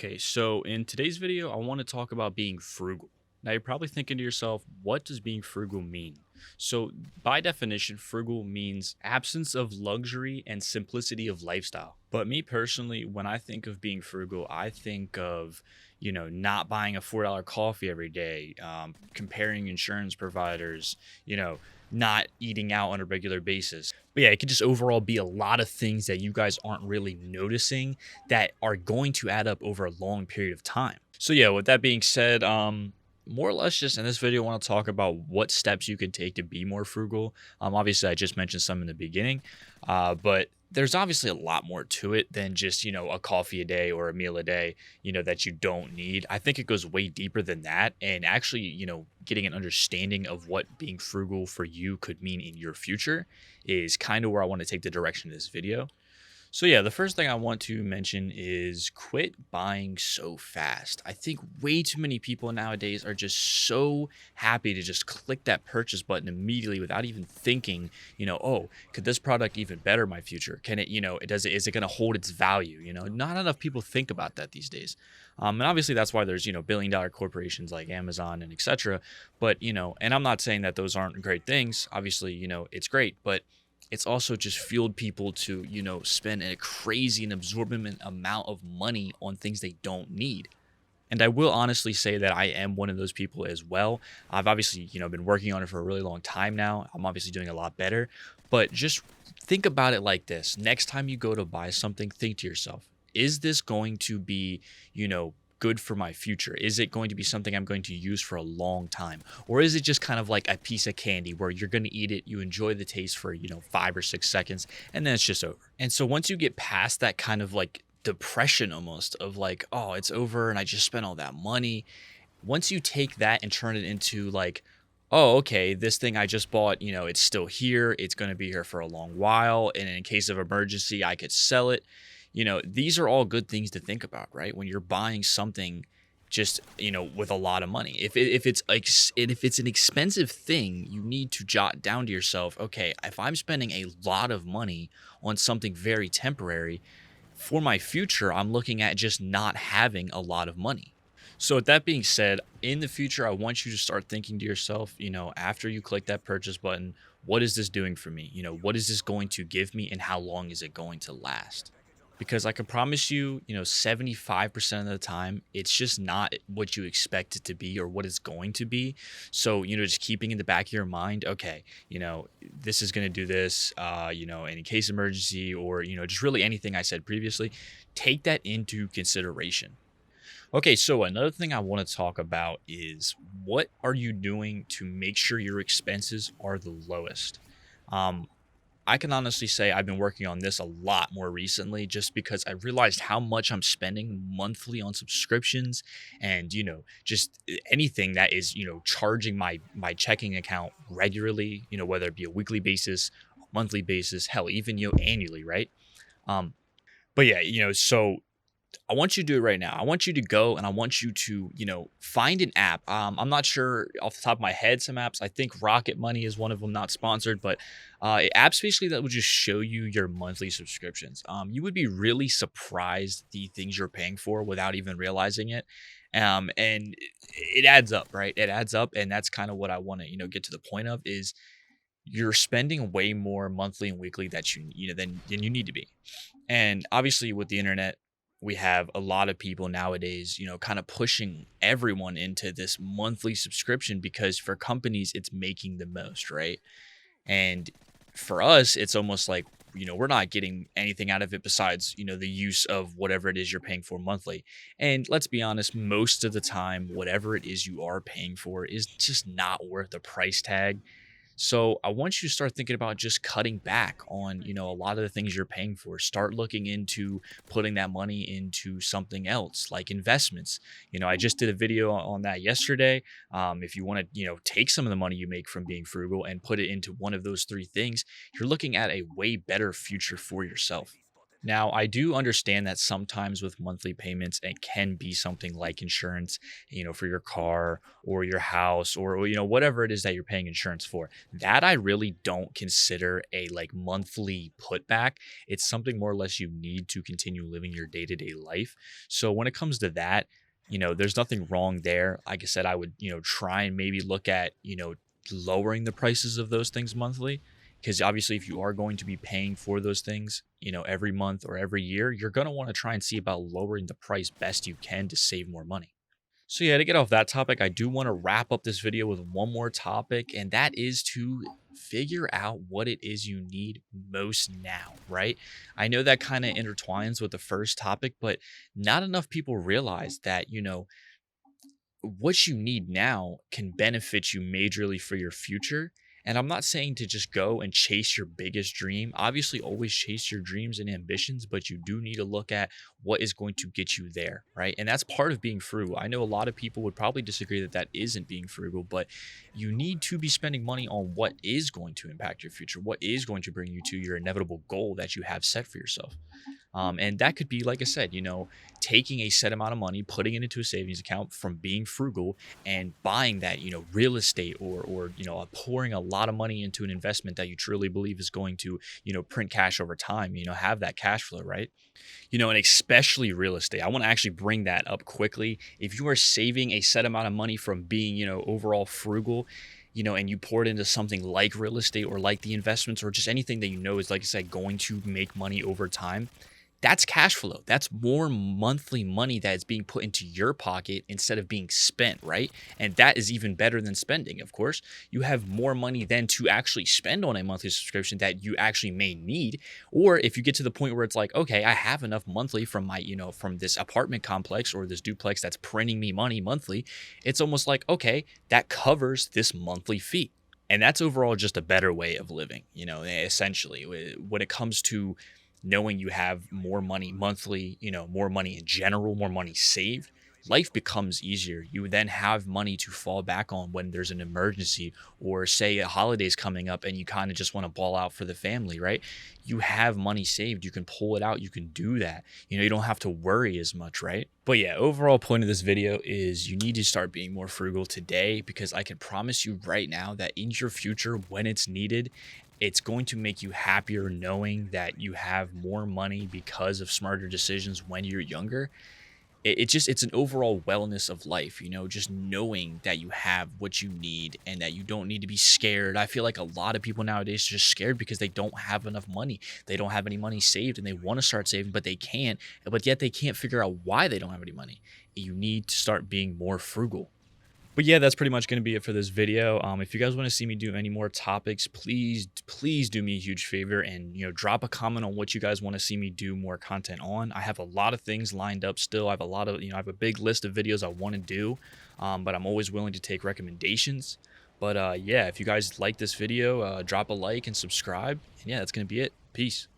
Okay, so in today's video, I want to talk about being frugal. Now, you're probably thinking to yourself, what does being frugal mean? So, by definition, frugal means absence of luxury and simplicity of lifestyle. But me personally, when I think of being frugal, I think of, not buying a $4 coffee every day, comparing insurance providers, not eating out on a regular basis. But yeah, it could just overall be a lot of things that you guys aren't really noticing that are going to add up over a long period of time. So yeah, with that being said, more or less just in this video, I want to talk about what steps you can take to be more frugal. Obviously I just mentioned some in the beginning, but there's obviously a lot more to it than just, a coffee a day or a meal a day, that you don't need. I think it goes way deeper than that. And actually, getting an understanding of what being frugal for you could mean in your future is kind of where I want to take the direction of this video. So yeah, the first thing I want to mention is quit buying so fast. I think way too many people nowadays are just so happy to just click that purchase button immediately without even thinking, oh, could this product even better my future? Can it, is it going to hold its value? Not enough people think about that these days. And obviously that's why there's, billion-dollar corporations like Amazon and etc. But, and I'm not saying that those aren't great things. Obviously, it's great, but it's also just fueled people to, spend a crazy and absorbent amount of money on things they don't need. And I will honestly say that I am one of those people as well. I've obviously, been working on it for a really long time now. I'm obviously doing a lot better, but just think about it like this. Next time you go to buy something, think to yourself, is this going to be, good for my future? Is it going to be something I'm going to use for a long time? Or is it just kind of like a piece of candy where you're going to eat it, you enjoy the taste for, 5 or 6 seconds, and then it's just over? And so once you get past that kind of like depression almost of like, oh, it's over and I just spent all that money. Once you take that and turn it into like, oh, okay, this thing I just bought, it's still here. It's going to be here for a long while. And in case of emergency, I could sell it. These are all good things to think about, right? When you're buying something just, with a lot of money. If it's like, if it's an expensive thing, you need to jot down to yourself, okay, if I'm spending a lot of money on something very temporary, for my future, I'm looking at just not having a lot of money. So with that being said, in the future, I want you to start thinking to yourself, after you click that purchase button, what is this doing for me? What is this going to give me and how long is it going to last? Because I can promise you, 75% of the time, it's just not what you expect it to be or what it's going to be. So, just keeping in the back of your mind, okay, this is going to do this, in case of emergency or, just really anything I said previously, take that into consideration. Okay, so another thing I want to talk about is what are you doing to make sure your expenses are the lowest? Um, I can honestly say I've been working on this a lot more recently just because I realized how much I'm spending monthly on subscriptions and just anything that is charging my checking account regularly, whether it be a weekly basis, a monthly basis, hell even annually, right? Um but yeah, so I want you to do it right now. I want you to go and I want you to, find an app. I'm not sure off the top of my head, some apps. I think Rocket Money is one of them, not sponsored, but apps basically that will just show you your monthly subscriptions. You would be really surprised the things you're paying for without even realizing it. And it adds up, right? It adds up. And that's kind of what I want to, get to the point of is you're spending way more monthly and weekly that than you need to be. And obviously with the internet, we have a lot of people nowadays, kind of pushing everyone into this monthly subscription because for companies, it's making the most, right? And for us, it's almost like, we're not getting anything out of it besides, the use of whatever it is you're paying for monthly. And let's be honest, most of the time, whatever it is you are paying for is just not worth the price tag. So I want you to start thinking about just cutting back on, a lot of the things you're paying for. Start looking into putting that money into something else like investments. I just did a video on that yesterday. If you want to, take some of the money you make from being frugal and put it into one of those three things, you're looking at a way better future for yourself. Now, I do understand that sometimes with monthly payments, it can be something like insurance, for your car or your house or, whatever it is that you're paying insurance for. That I really don't consider a like monthly putback. It's something more or less you need to continue living your day to day life. So when it comes to that, there's nothing wrong there. Like I said, I would, try and maybe look at, lowering the prices of those things monthly, because obviously if you are going to be paying for those things every month or every year, you're going to want to try and see about lowering the price best you can to save more money. So yeah, to get off that topic, I do want to wrap up this video with one more topic, and that is to figure out what it is you need most now, right? I know that kind of intertwines with the first topic, but not enough people realize that, what you need now can benefit you majorly for your future. And I'm not saying to just go and chase your biggest dream. Obviously, always chase your dreams and ambitions, but you do need to look at what is going to get you there, right? And that's part of being frugal. I know a lot of people would probably disagree that that isn't being frugal, but you need to be spending money on what is going to impact your future, what is going to bring you to your inevitable goal that you have set for yourself. And that could be, like I said, taking a set amount of money, putting it into a savings account from being frugal and buying that, real estate or, pouring a lot of money into an investment that you truly believe is going to, print cash over time, have that cash flow, right? And especially real estate. I want to actually bring that up quickly. If you are saving a set amount of money from being, overall frugal, and you pour it into something like real estate or like the investments or just anything that is, like I said, going to make money over time, that's cash flow. That's more monthly money that is being put into your pocket instead of being spent, right? And that is even better than spending, of course. You have more money then to actually spend on a monthly subscription that you actually may need. Or if you get to the point where it's like, okay, I have enough monthly from my, from this apartment complex or this duplex that's printing me money monthly, it's almost like, okay, that covers this monthly fee. And that's overall just a better way of living, essentially. When it comes to knowing you have more money monthly, more money in general, more money saved, life becomes easier. You then have money to fall back on when there's an emergency or say a holiday's coming up and you kind of just want to ball out for the family, right? You have money saved. You can pull it out. You can do that. You don't have to worry as much, right? But yeah, overall point of this video is you need to start being more frugal today, because I can promise you right now that in your future, when it's needed, it's going to make you happier knowing that you have more money because of smarter decisions when you're younger. It's an overall wellness of life, just knowing that you have what you need and that you don't need to be scared. I feel like a lot of people nowadays are just scared because they don't have enough money. They don't have any money saved and they want to start saving, but they can't. But yet they can't figure out why they don't have any money. You need to start being more frugal. But yeah, that's pretty much going to be it for this video. If you guys want to see me do any more topics, please do me a huge favor and, drop a comment on what you guys want to see me do more content on. I have a lot of things lined up still. I have a lot of, I have a big list of videos I want to do, but I'm always willing to take recommendations. But yeah, if you guys like this video, drop a like and subscribe. And yeah, that's going to be it. Peace.